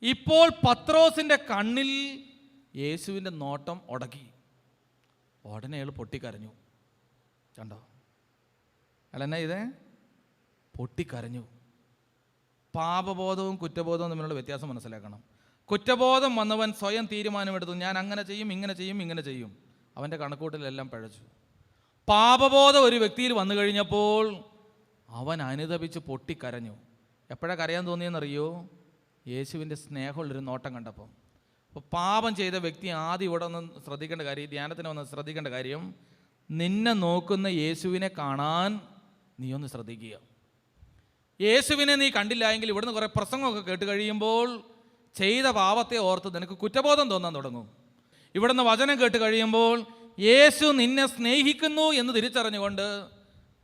ഇപ്പോൾ പത്രോസിൻ്റെ കണ്ണിൽ യേശുവിൻ്റെ നോട്ടം ഉടക്കി. ഉടനെ അയാൾ പൊട്ടിക്കരഞ്ഞു. കണ്ടോ? അയാളെന്നാ ഇതേ പൊട്ടിക്കരഞ്ഞു. പാപബോധവും കുറ്റബോധവും തമ്മിലുള്ള വ്യത്യാസം മനസ്സിലാക്കണം. കുറ്റബോധം വന്നവൻ സ്വയം തീരുമാനമെടുത്തു, ഞാൻ അങ്ങനെ ചെയ്യും, ഇങ്ങനെ ചെയ്യും. അവൻ്റെ കണക്കൂട്ടലെല്ലാം പഴച്ചു. പാപബോധം ഒരു വ്യക്തിയിൽ വന്നു കഴിഞ്ഞപ്പോൾ അവൻ അനുതപിച്ച് പൊട്ടിക്കരഞ്ഞു. എപ്പോഴാണ് കരയാൻ തോന്നിയെന്നറിയോ? യേശുവിൻ്റെ സ്നേഹമുള്ളൊരു നോട്ടം കണ്ടപ്പോൾ. അപ്പോൾ പാപം ചെയ്ത വ്യക്തി ആദ്യം ഇവിടെ ഒന്ന് ശ്രദ്ധിക്കേണ്ട കാര്യം, ധ്യാനത്തിന് ഒന്ന് ശ്രദ്ധിക്കേണ്ട കാര്യം, നിന്നെ നോക്കുന്ന യേശുവിനെ കാണാൻ നീ ഒന്ന് ശ്രദ്ധിക്കുക. യേശുവിനെ നീ കണ്ടില്ല എങ്കിൽ ഇവിടുന്ന് കുറേ പ്രസംഗമൊക്കെ കേട്ട് കഴിയുമ്പോൾ ചെയ്ത പാപത്തെ ഓർത്ത് നിനക്ക് കുറ്റബോധം തോന്നാൻ തുടങ്ങും. ഇവിടുന്ന് വചനം കേട്ട് കഴിയുമ്പോൾ യേശു നിന്നെ സ്നേഹിക്കുന്നു എന്ന് തിരിച്ചറിഞ്ഞുകൊണ്ട്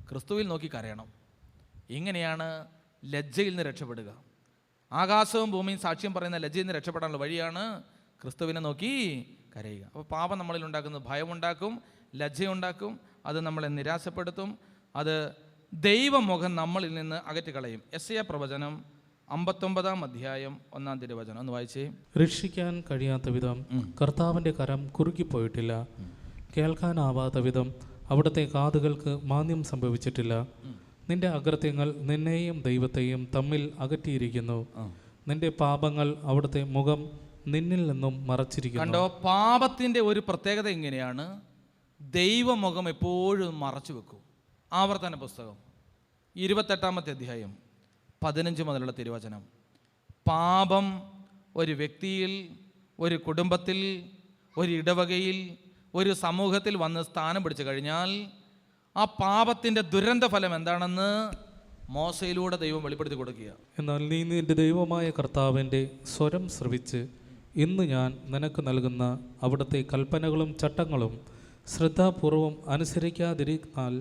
ക്രിസ്തുവിൽ നോക്കി കരയണം. ഇങ്ങനെയാണ് ലജ്ജയിൽ നിന്ന് രക്ഷപ്പെടുക. ആകാശവും ഭൂമിയും സാക്ഷ്യം പറയുന്ന ലജ്ജയിൽ നിന്ന് രക്ഷപ്പെടാനുള്ള വഴിയാണ് ക്രിസ്തുവിനെ നോക്കി കരയുക. അപ്പോൾ പാപം നമ്മളിൽ ഉണ്ടാക്കുന്നത് ഭയമുണ്ടാക്കും, ലജ്ജയുണ്ടാക്കും, അത് നമ്മളെ നിരാശപ്പെടുത്തും, അത് ദൈവമുഖം നമ്മളിൽ നിന്ന് അകറ്റിക്കളയും. യെശയ്യാ പ്രവചനം 59 അധ്യായം 1 തിരുവചനം ഒന്ന് വായിച്ചേ. രക്ഷിക്കാൻ കഴിയാത്ത വിധം കർത്താവിൻ്റെ കരം കുറുക്കിപ്പോയിട്ടില്ല, കേൾക്കാനാവാത്ത വിധം അവിടുത്തെ കാതുകൾക്ക് മാന്യം സംഭവിച്ചിട്ടില്ല. നിന്റെ അകൃത്യങ്ങൾ നിന്നെയും ദൈവത്തെയും തമ്മിൽ അകറ്റിയിരിക്കുന്നു. നിന്റെ പാപങ്ങൾ അവിടുത്തെ മുഖം നിന്നിൽ നിന്നും മറച്ചിരിക്കുന്നു. കണ്ടോ, പാപത്തിൻ്റെ ഒരു പ്രത്യേകത ഇങ്ങനെയാണ്, ദൈവമുഖം എപ്പോഴും മറച്ചു വെക്കും. ആവർത്തന പുസ്തകം 28 അധ്യായം 15 മുതലുള്ള തിരുവചനം. പാപം ഒരു വ്യക്തിയിൽ, ഒരു കുടുംബത്തിൽ, ഒരു ഇടവകയിൽ, ഒരു സമൂഹത്തിൽ വന്ന് സ്ഥാനം പിടിച്ചു കഴിഞ്ഞാൽ ആ പാപത്തിൻ്റെ ദുരന്ത ഫലം എന്താണെന്ന് മോശയിലൂടെ ദൈവം വെളിപ്പെടുത്തി കൊടുക്കുക. എന്നാൽ നീ നിന്റെ ദൈവമായ കർത്താവിൻ്റെ സ്വരം ശ്രവിച്ച് ഇന്ന് ഞാൻ നിനക്ക് നൽകുന്ന അവിടുത്തെ കൽപ്പനകളും ചട്ടങ്ങളും ശ്രദ്ധാപൂർവം അനുസരിക്കാതിരുന്നാൽ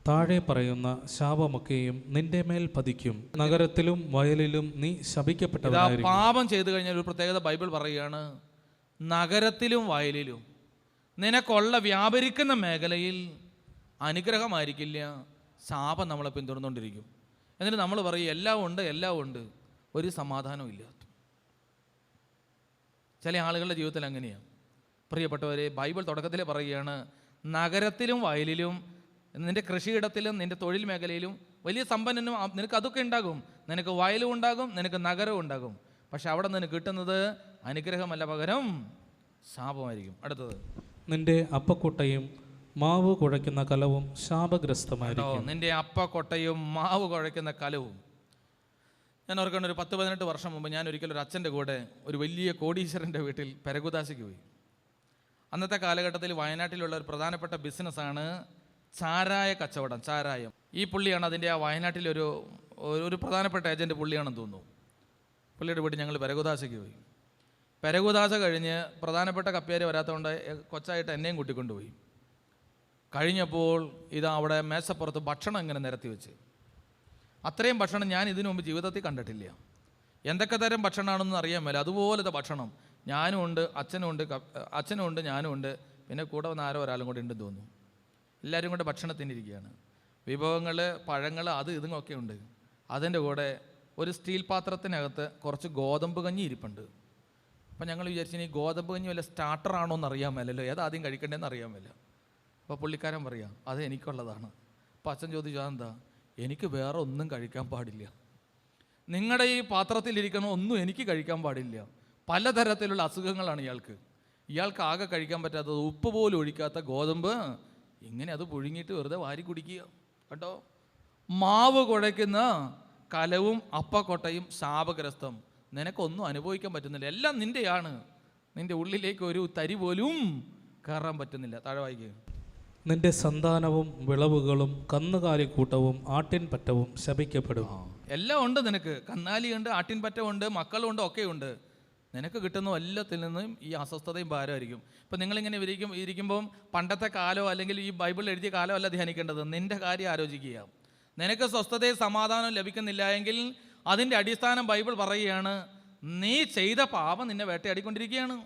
താഴെ പറയുന്ന ശാപമൊക്കെയും നിന്റെ മേൽ പതിക്കും. നഗരത്തിലും വയലിലും നീ ശപിക്കപ്പെട്ടവനായിരിക്കും. പാപം ചെയ്തു കഴിഞ്ഞാൽ ഒരു പ്രത്യേകത ബൈബിൾ പറയുകയാണ്, നഗരത്തിലും വയലിലും നിനക്കുള്ള വ്യാപരിക്കുന്ന മേഖലയിൽ അനുഗ്രഹമായിരിക്കില്ല, ശാപം നമ്മളെ പിന്തുടർന്നുകൊണ്ടിരിക്കും. എന്നിട്ട് നമ്മൾ പറയും എല്ലാം ഉണ്ട്, ഒരു സമാധാനവും ഇല്ല. ചില ആളുകളുടെ ജീവിതത്തിൽ അങ്ങനെയാണ്. പ്രിയപ്പെട്ടവരെ, ബൈബിൾ തുടക്കത്തിൽ പറയുകയാണ്, നഗരത്തിലും വയലിലും നിൻ്റെ കൃഷിയിടത്തിലും നിൻ്റെ തൊഴിൽ മേഖലയിലും വലിയ സമ്പന്നനും നിനക്ക് അതൊക്കെ ഉണ്ടാകും, നിനക്ക് വയലും ഉണ്ടാകും, നിനക്ക് നഗരവും ഉണ്ടാകും. പക്ഷെ അവിടെ നിന്ന് കിട്ടുന്നത് അനുഗ്രഹമല്ല, പകരം ശാപമായിരിക്കും. അടുത്തത്, നിന്റെ അപ്പക്കൊട്ടയും മാവ് കുഴയ്ക്കുന്ന കലവും ശാപഗ്രസ്തമായിരിക്കും. നിന്റെ അപ്പക്കൊട്ടയും മാവ് കുഴയ്ക്കുന്ന കലവും. ഞാൻ ഓർക്കണം, ഒരു 10-18 വർഷം മുമ്പ് ഞാൻ ഒരിക്കലും ഒരു അച്ഛൻ്റെ കൂടെ ഒരു വലിയ കോടീശ്വരൻ്റെ വീട്ടിൽ പെരകുദാശയ്ക്ക് പോയി. അന്നത്തെ കാലഘട്ടത്തിൽ വയനാട്ടിലുള്ള ഒരു പ്രധാനപ്പെട്ട ബിസിനസ്സാണ് ചാരായ കച്ചവടം, ചാരായം. ഈ പുള്ളിയാണ് അതിൻ്റെ ആ വയനാട്ടിലൊരു ഒരു പ്രധാനപ്പെട്ട ഏജൻറ്റ് പുള്ളിയാണെന്ന് തോന്നുന്നു. പുള്ളിയുടെ വീട്ടിൽ ഞങ്ങൾ പെരകുദാശയ്ക്ക് പോയി. പെരകുദാശ കഴിഞ്ഞ് പ്രധാനപ്പെട്ട കപ്പേര് വരാത്തതുകൊണ്ട് കൊച്ചായിട്ട് എന്നെയും കൂട്ടിക്കൊണ്ടുപോയി. കഴിഞ്ഞപ്പോൾ ഇതാ അവിടെ മേശപ്പുറത്ത് ഭക്ഷണം ഇങ്ങനെ നിരത്തി വെച്ച്. അത്രയും ഭക്ഷണം ഞാൻ ഇതിനു മുമ്പ് ജീവിതത്തിൽ കണ്ടിട്ടില്ല. എന്തൊക്കെ തരം ഭക്ഷണമാണെന്ന് അറിയാൻ മേല, അതുപോലത്തെ ഭക്ഷണം. ഞാനും ഉണ്ട്, അച്ഛനും ഉണ്ട്, ഞാനും ഉണ്ട്, പിന്നെ കൂടെ വന്ന ആരോ ഒരാളും കൂടെ ഉണ്ടെന്ന് തോന്നുന്നു. എല്ലാവരും കൂടെ ഭക്ഷണത്തിനിരിക്കുകയാണ്. വിഭവങ്ങൾ, പഴങ്ങൾ, അത് ഇതും ഒക്കെ ഉണ്ട്. അതിൻ്റെ കൂടെ ഒരു സ്റ്റീൽ പാത്രത്തിനകത്ത് കുറച്ച് ഗോതമ്പ് കഞ്ഞി ഇരിപ്പുണ്ട്. അപ്പം ഞങ്ങൾ വിചാരിച്ചു, ഈ ഗോതമ്പ് കഞ്ഞി വല്ല സ്റ്റാർട്ടറാണോ എന്ന് അറിയാൻ മേലല്ലോ, ഏതാദ്യം കഴിക്കേണ്ടതെന്ന് അറിയാൻ മേല. അപ്പോൾ പുള്ളിക്കാരൻ പറയാം, അത് എനിക്കുള്ളതാണ്. അപ്പം അച്ഛൻ ചോദിച്ചു, അതെന്താ? എനിക്ക് വേറെ ഒന്നും കഴിക്കാൻ പാടില്ല, നിങ്ങളുടെ ഈ പാത്രത്തിലിരിക്കണ ഒന്നും എനിക്ക് കഴിക്കാൻ പാടില്ല. പലതരത്തിലുള്ള അസുഖങ്ങളാണ് ഇയാൾക്ക് ആകെ കഴിക്കാൻ പറ്റാത്തത് ഉപ്പ് പോലും ഒഴിക്കാത്ത ഗോതമ്പ്. ഇങ്ങനെ അത് പുഴുങ്ങിയിട്ട് വെറുതെ വാരി കുടിക്കുക. കേട്ടോ, മാവ് കുഴയ്ക്കുന്ന കലവും അപ്പക്കൊട്ടയും ശാപഗ്രസ്തം. നിനക്കൊന്നും അനുഭവിക്കാൻ പറ്റുന്നില്ല, എല്ലാം നിൻ്റെയാണ്. നിൻ്റെ ഉള്ളിലേക്ക് ഒരു തരി പോലും കയറാൻ പറ്റുന്നില്ല. താഴെ വായിക്കുക. നിന്റെ സന്താനവും വിളവുകളും കന്നുകാലിക്കൂട്ടവും ആട്ടിൻപറ്റവും ശപിക്കപ്പെടും. എല്ലാം ഉണ്ട് നിനക്ക്, കന്നാലിയുണ്ട്, ആട്ടിൻപറ്റമുണ്ട്, മക്കളുണ്ട്, ഒക്കെയുണ്ട്. നിനക്ക് കിട്ടുന്ന എല്ലാത്തിൽ നിന്നും ഈ അസ്വസ്ഥതയും ഭാരമായിരിക്കും. ഇപ്പം നിങ്ങളിങ്ങനെ ഇരിക്കുമ്പം പണ്ടത്തെ കാലോ അല്ലെങ്കിൽ ഈ ബൈബിളിൽ എഴുതിയ കാലോ അല്ല ധ്യാനിക്കേണ്ടത്, നിൻ്റെ കാര്യം ആലോചിക്കുക. നിനക്ക് സ്വസ്ഥതയും സമാധാനവും ലഭിക്കുന്നില്ല എങ്കിൽ അതിൻ്റെ അടിസ്ഥാനം ബൈബിൾ പറയുകയാണ്, നീ ചെയ്ത പാപം നിന്നെ വേട്ടയാടിക്കൊണ്ടിരിക്കുകയാണ്.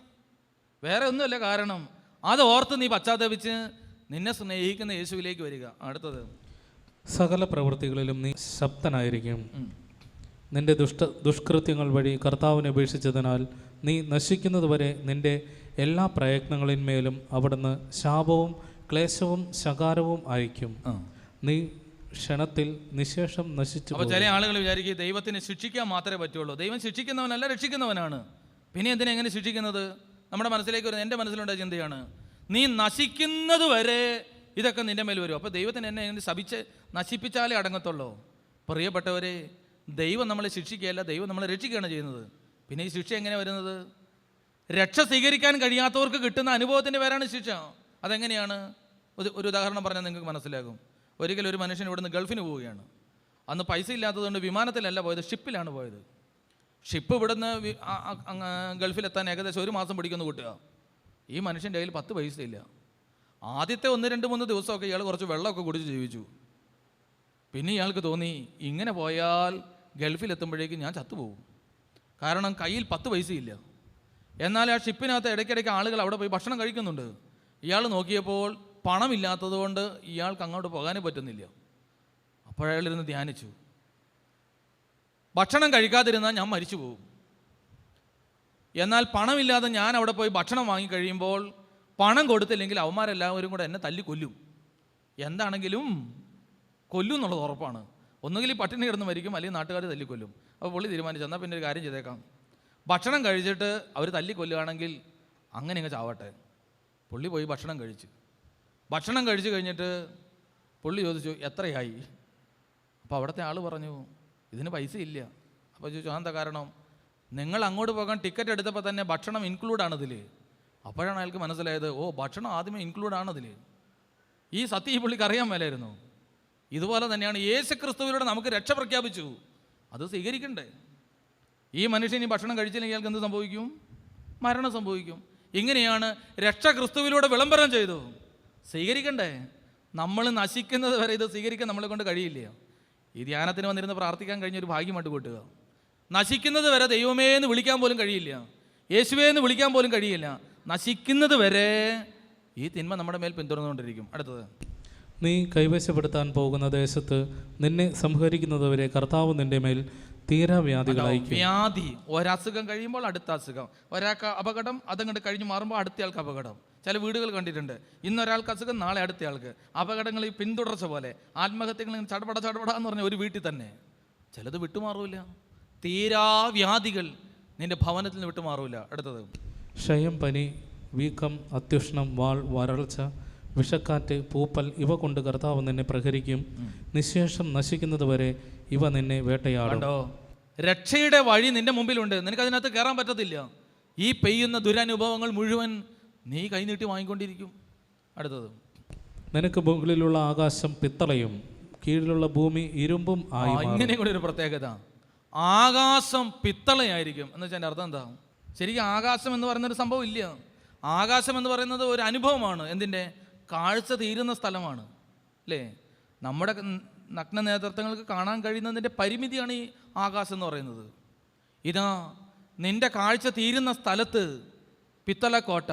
വേറെ ഒന്നുമല്ല കാരണം. അത് ഓർത്ത് നീ പശ്ചാത്തപിച്ച് നിന്നെ സ്നേഹിക്കുന്ന യേശുവിലേക്ക് വരിക. അടുത്തത്, സകല പ്രവൃത്തികളിലും നീ ശബ്ദനായിരിക്കും. നിന്റെ ദുഷ്കൃത്യങ്ങൾ വഴി കർത്താവിനെ ഉപേക്ഷിച്ചതിനാൽ നീ നശിക്കുന്നതുവരെ നിന്റെ എല്ലാ പ്രയത്നങ്ങളിന്മേലും അവിടുന്ന് ശാപവും ക്ലേശവും ശകാരവും അയക്കും. നീ ക്ഷണത്തിൽ നിശേഷം നശിച്ചു. അപ്പോൾ ചില ആളുകൾ വിചാരിക്കും ദൈവത്തിന് ശിക്ഷിക്കാൻ മാത്രമേ പറ്റുള്ളൂ. ദൈവം ശിക്ഷിക്കുന്നവനല്ല, രക്ഷിക്കുന്നവനാണ്. പിന്നെ എന്തിനാ എങ്ങനെ ശിക്ഷിക്കുന്നത്? നമ്മുടെ മനസ്സിലേക്ക് വരുന്നത്, എൻ്റെ മനസ്സിലുണ്ടായ ചിന്തയാണ്, നീ നശിക്കുന്നത് വരെ ഇതൊക്കെ നിൻ്റെ മേൽ വരും. അപ്പോൾ ദൈവത്തിന് എന്നെ എങ്ങനെ ശപിച്ച് നശിപ്പിച്ചാലേ അടങ്ങത്തുള്ളൂ. പ്രിയപ്പെട്ടവരെ, ദൈവം നമ്മളെ ശിക്ഷിക്കുകയല്ല, ദൈവം നമ്മളെ രക്ഷിക്കുകയാണ് ചെയ്യുന്നത്. പിന്നെ ഈ ശിക്ഷ എങ്ങനെ വരുന്നത്? രക്ഷ സ്വീകരിക്കാൻ കഴിയാത്തവർക്ക് കിട്ടുന്ന അനുഭവത്തിൻ്റെ പേരാണ് ശിക്ഷ. അതെങ്ങനെയാണ്? ഒരു ഉദാഹരണം പറഞ്ഞാൽ നിങ്ങൾക്ക് മനസ്സിലാകും. ഒരിക്കലും ഒരു മനുഷ്യൻ ഇവിടുന്ന് ഗൾഫിന് പോവുകയാണ്. അന്ന് പൈസ ഇല്ലാത്തതുകൊണ്ട് വിമാനത്തിലല്ല പോയത്, ഷിപ്പിലാണ് പോയത്. ഷിപ്പ് ഇവിടുന്ന് ഗൾഫിലെത്താൻ ഏകദേശം 1 മാസം പിടിക്കുന്നു കൂട്ടുക. ഈ മനുഷ്യൻ്റെ കയ്യിൽ 10 പൈസ ഇല്ല. ആദ്യത്തെ 1-2-3 ദിവസമൊക്കെ ഇയാൾ കുറച്ച് വെള്ളമൊക്കെ കുടിച്ച് ജീവിച്ചു. പിന്നെ ഇയാൾക്ക് തോന്നി, ഇങ്ങനെ പോയാൽ ഗൾഫിലെത്തുമ്പോഴേക്കും ഞാൻ ചത്തുപോകും. കാരണം കയ്യിൽ 10 പൈസ ഇല്ല. എന്നാൽ ആ ഷിപ്പിനകത്ത് ഇടയ്ക്കിടയ്ക്ക് ആളുകൾ അവിടെ പോയി ഭക്ഷണം കഴിക്കുന്നുണ്ട്. ഇയാൾ നോക്കിയപ്പോൾ പണമില്ലാത്തത് കൊണ്ട് ഇയാൾക്ക് അങ്ങോട്ട് പോകാനേ പറ്റുന്നില്ല. അപ്പോഴയാളിരുന്ന് ധ്യാനിച്ചു, ഭക്ഷണം കഴിക്കാതിരുന്നാൽ ഞാൻ മരിച്ചു പോകും. എന്നാൽ പണമില്ലാതെ ഞാൻ അവിടെ പോയി ഭക്ഷണം വാങ്ങി കഴിയുമ്പോൾ പണം കൊടുത്തില്ലെങ്കിൽ അവന്മാരെല്ലാവരും കൂടെ എന്നെ തല്ലിക്കൊല്ലും. എന്താണെങ്കിലും കൊല്ലും എന്നുള്ളത് ഉറപ്പാണ്. ഒന്നുകിൽ ഈ പട്ടിണി കിടന്ന് മരിക്കും, അല്ലെങ്കിൽ നാട്ടുകാർ തല്ലിക്കൊല്ലും. അപ്പോൾ പുള്ളി തീരുമാനിച്ചു, എന്നാൽ പിന്നെ ഒരു കാര്യം ചെയ്തേക്കാം, ഭക്ഷണം കഴിച്ചിട്ട് അവർ തല്ലിക്കൊല്ലുകയാണെങ്കിൽ അങ്ങനെ അങ്ങ് ചാവട്ടെ. പുള്ളി പോയി ഭക്ഷണം കഴിച്ചു. ഭക്ഷണം കഴിച്ച് കഴിഞ്ഞിട്ട് പുള്ളി ചോദിച്ചു, എത്രയായി? അപ്പോൾ അവിടുത്തെ ആൾ പറഞ്ഞു, ഇതിന് പൈസ ഇല്ല. അപ്പോൾ ചോദിച്ചു, എന്താ കാരണം? നിങ്ങൾ അങ്ങോട്ട് പോകാൻ ടിക്കറ്റ് എടുത്തപ്പോൾ തന്നെ ഭക്ഷണം ഇൻക്ലൂഡാണതിൽ. അപ്പോഴാണ് അയാൾക്ക് മനസ്സിലായത്, ഓ, ഭക്ഷണം ആദ്യമേ ഇൻക്ലൂഡാണതിൽ. ഈ സത്യം ഈ പുള്ളിക്ക് അറിയാൻ മേലായിരുന്നു. ഇതുപോലെ തന്നെയാണ് യേശുക്രിസ്തുവിലൂടെ നമുക്ക് രക്ഷ പ്രഖ്യാപിച്ചു, അത് സ്വീകരിക്കണ്ടേ? ഈ മനുഷ്യൻ ഈ ഭക്ഷണം കഴിച്ചില്ലെങ്കിൽ അയാൾക്ക് എന്ത് സംഭവിക്കും? മരണം സംഭവിക്കും. ഇങ്ങനെയാണ് രക്ഷ ക്രിസ്തുവിലൂടെ വിളംബരം ചെയ്തു, സ്വീകരിക്കണ്ടേ? നമ്മൾ നശിക്കുന്നത് വരെ ഇത് സ്വീകരിക്കാൻ നമ്മളെ കൊണ്ട് കഴിയില്ല. ഈ ധ്യാനത്തിന് വന്നിരുന്ന് പ്രാർത്ഥിക്കാൻ കഴിഞ്ഞൊരു ഭാഗ്യമായിട്ട് കൂട്ടുക. നശിക്കുന്നത് വരെ ദൈവമേ എന്ന് വിളിക്കാൻ പോലും കഴിയില്ല, യേശുവേ എന്ന് വിളിക്കാൻ പോലും കഴിയില്ല. നശിക്കുന്നത് വരെ ഈ തിന്മ നമ്മുടെ മേൽ പിന്തുടർന്നുകൊണ്ടിരിക്കും. അടുത്തത്, നീ കൈവശപ്പെടുത്താൻ പോകുന്ന ദേശത്ത് നിന്നെ സംഹരിക്കുന്നതുവരെ കർത്താവ് നിന്റെ മേൽ തീരാവ്യാധികളായി. വ്യാധി, ഒരസുഖം കഴിയുമ്പോൾ അടുത്ത അസുഖം, ഒരാൾക്ക് അപകടം, അതങ്ങോട്ട് കഴിഞ്ഞ് മാറുമ്പോൾ അടുത്തയാൾക്ക് അപകടം. ചില വീടുകൾ കണ്ടിട്ടുണ്ട്, ഇന്നൊരാൾക്ക് അസുഖം, നാളെ അടുത്തയാൾക്ക് അപകടങ്ങൾ. ഈ പിന്തുടർച്ച പോലെ ആത്മഹത്യകൾ ചടപട എന്ന് പറഞ്ഞ ഒരു വീട്ടിൽ തന്നെ ചിലത് വിട്ടുമാറൂല. തീരാവ്യാധികൾ നിന്റെ ഭവനത്തിൽ നിന്ന് വിട്ടുമാറൂല. അടുത്തത്, ക്ഷയം, പനി, വീക്കം, അത്യുഷ്ണം, വാൾ, വരൾച്ച, വിഷക്കാറ്റ്, പൂപ്പൽ ഇവ കൊണ്ട് കർത്താവ് നിന്നെ പ്രഹരിക്കും. നിശേഷം നശിക്കുന്നത് വരെ ഇവ നിന്നെ വേട്ടയാടും. രക്ഷയുടെ വഴി നിന്റെ മുമ്പിലുണ്ട്, നിനക്ക് അതിനകത്ത് കയറാൻ പറ്റത്തില്ല. ഈ പെയ്യുന്ന ദുരനുഭവങ്ങൾ മുഴുവൻ നീ കൈനീട്ടി വാങ്ങിക്കൊണ്ടിരിക്കും. അടുത്തത്, നിനക്ക് മുകളിലുള്ള ആകാശം പിത്തളയും കീഴിലുള്ള ഭൂമി ഇരുമ്പും ആയി. ഇങ്ങനെ കൂടി ഒരു പ്രത്യേകത, ആകാശം പിത്തളയായിരിക്കും എന്ന് വെച്ചാൽ അർത്ഥം എന്താ? ശരിക്കും ആകാശം എന്ന് പറയുന്നൊരു സംഭവം ഇല്ല. ആകാശം എന്ന് പറയുന്നത് ഒരു അനുഭവമാണ്. എന്തിൻ്റെ? കാഴ്ച തീരുന്ന സ്ഥലമാണ്, അല്ലേ? നമ്മുടെ നഗ്ന നേതൃത്വങ്ങൾക്ക് കാണാൻ കഴിയുന്നതിൻ്റെ പരിമിതിയാണ് ഈ ആകാശം എന്ന് പറയുന്നത്. ഇതാ നിന്റെ കാഴ്ച തീരുന്ന സ്ഥലത്ത് പിത്തളക്കോട്ട,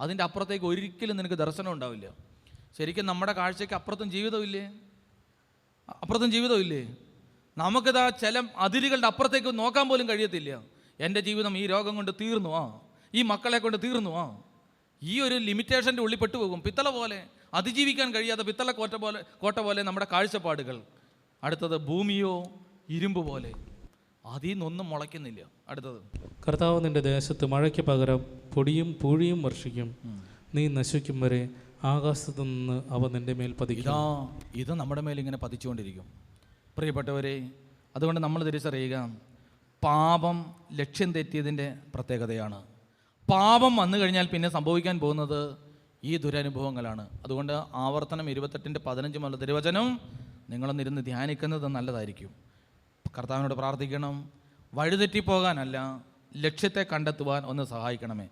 അതിൻ്റെ അപ്പുറത്തേക്ക് ഒരിക്കലും നിനക്ക് ദർശനം ഉണ്ടാവില്ല. ശരിക്കും നമ്മുടെ കാഴ്ചയ്ക്ക് അപ്പുറത്തും ജീവിതമില്ലേ? അപ്പുറത്തും ജീവിതമില്ലേ? നമുക്കിതാ ചില അതിരുകളുടെ അപ്പുറത്തേക്ക് നോക്കാൻ പോലും കഴിയത്തില്ല. എൻ്റെ ജീവിതം ഈ രോഗം കൊണ്ട് തീർന്നു, ഈ മക്കളെ കൊണ്ട് തീർന്നു, ഈ ഒരു ലിമിറ്റേഷൻ്റെ ഉള്ളിൽ പെട്ടുപോകും. പിത്തള പോലെ അതിജീവിക്കാൻ കഴിയാത്ത പിത്തള കോട്ട പോലെ നമ്മുടെ കാഴ്ചപ്പാടുകൾ. അടുത്തത്, ഭൂമിയോ ഇരുമ്പ് പോലെ, അതിൽ നിന്നൊന്നും മുളയ്ക്കുന്നില്ല. അടുത്തത്, കർത്താവ് നിന്റെ ദേശത്ത് മഴയ്ക്ക് പകരം പൊടിയും പൂഴിയും വർഷിക്കും. നീ നശിക്കും വരെ ആകാശത്തു നിന്ന് അവ നിന്റെ മേൽ പതിക്കും. ഇത് നമ്മുടെ മേൽ ഇങ്ങനെ പതിച്ചുകൊണ്ടിരിക്കും. പ്രിയപ്പെട്ടവരെ, അതുകൊണ്ട് നമ്മൾ തിരിച്ചറിയുക, പാപം ലക്ഷ്യം തെറ്റിയതിൻ്റെ പ്രത്യേകതയാണ്. പാപം വന്നു കഴിഞ്ഞാൽ പിന്നെ സംഭവിക്കാൻ പോകുന്നത് ഈ ദുരനുഭവങ്ങളാണ്. അതുകൊണ്ട് ആവർത്തനം 28:15 മുതൽ തിരുവചനം നിങ്ങളൊന്നിരുന്ന് ധ്യാനിക്കുന്നത് നല്ലതായിരിക്കും. കർത്താവിനോട് പ്രാർത്ഥിക്കണം, വഴിതെറ്റിപ്പോകാനല്ല, ലക്ഷ്യത്തെ കണ്ടെത്തുവാൻ ഒന്ന് സഹായിക്കണമേ.